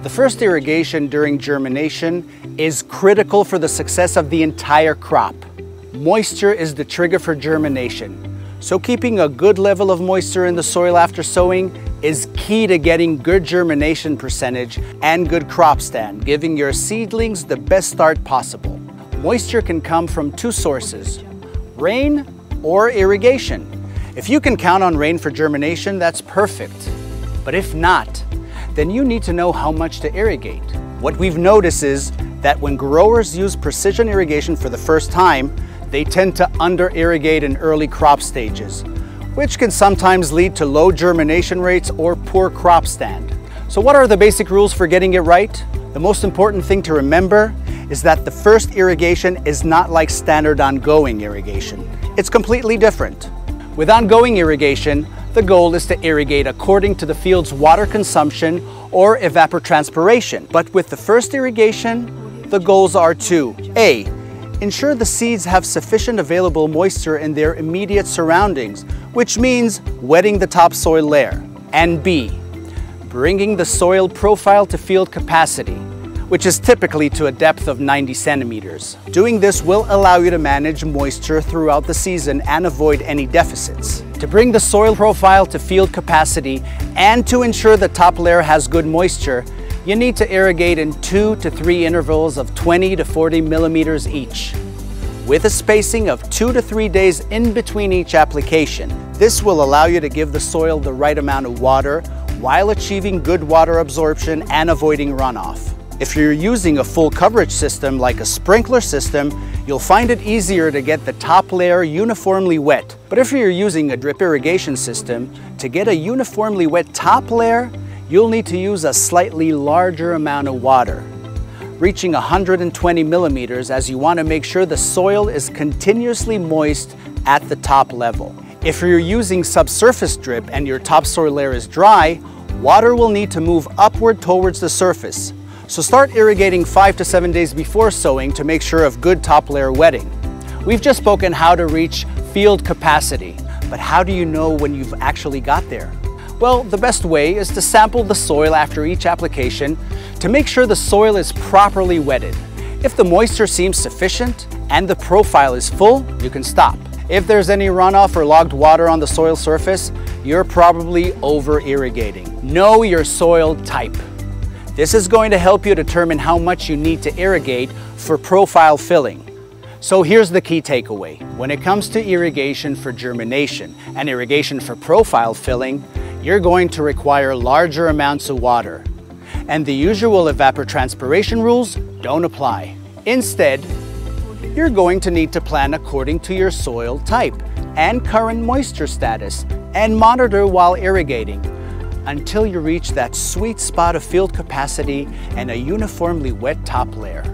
The first irrigation during germination is critical for the success of the entire crop. Moisture is the trigger for germination, so keeping a good level of moisture in the soil after sowing is key to getting good germination percentage and good crop stand, giving your seedlings the best start possible. Moisture can come from two sources: rain or irrigation. If you can count on rain for germination, that's perfect. But if not, then you need to know how much to irrigate. What we've noticed is that when growers use precision irrigation for the first time, they tend to under-irrigate in early crop stages, which can sometimes lead to low germination rates or poor crop stand. So what are the basic rules for getting it right? The most important thing to remember is that the first irrigation is not like standard ongoing irrigation. It's completely different. With ongoing irrigation, the goal is to irrigate according to the field's water consumption or evapotranspiration. But with the first irrigation, the goals are to A. Ensure the seeds have sufficient available moisture in their immediate surroundings, which means wetting the topsoil layer. And B. Bringing the soil profile to field capacity, which is typically to a depth of 90 centimeters. Doing this will allow you to manage moisture throughout the season and avoid any deficits. To bring the soil profile to field capacity and to ensure the top layer has good moisture, you need to irrigate in 2 to 3 intervals of 20 to 40 millimeters each, with a spacing of 2 to 3 days in between each application. This will allow you to give the soil the right amount of water while achieving good water absorption and avoiding runoff. If you're using a full coverage system like a sprinkler system, you'll find it easier to get the top layer uniformly wet. But if you're using a drip irrigation system, to get a uniformly wet top layer, you'll need to use a slightly larger amount of water, reaching 120 millimeters, as you want to make sure the soil is continuously moist at the top level. If you're using subsurface drip and your topsoil layer is dry, water will need to move upward towards the surface. So start irrigating 5 to 7 days before sowing to make sure of good top layer wetting. We've just spoken how to reach field capacity, but how do you know when you've actually got there? Well, the best way is to sample the soil after each application to make sure the soil is properly wetted. If the moisture seems sufficient and the profile is full, you can stop. If there's any runoff or logged water on the soil surface, you're probably over-irrigating. Know your soil type. This is going to help you determine how much you need to irrigate for profile filling. So here's the key takeaway. When it comes to irrigation for germination and irrigation for profile filling, you're going to require larger amounts of water. And the usual evapotranspiration rules don't apply. Instead, you're going to need to plan according to your soil type and current moisture status and monitor while irrigating until you reach that sweet spot of field capacity and a uniformly wet top layer.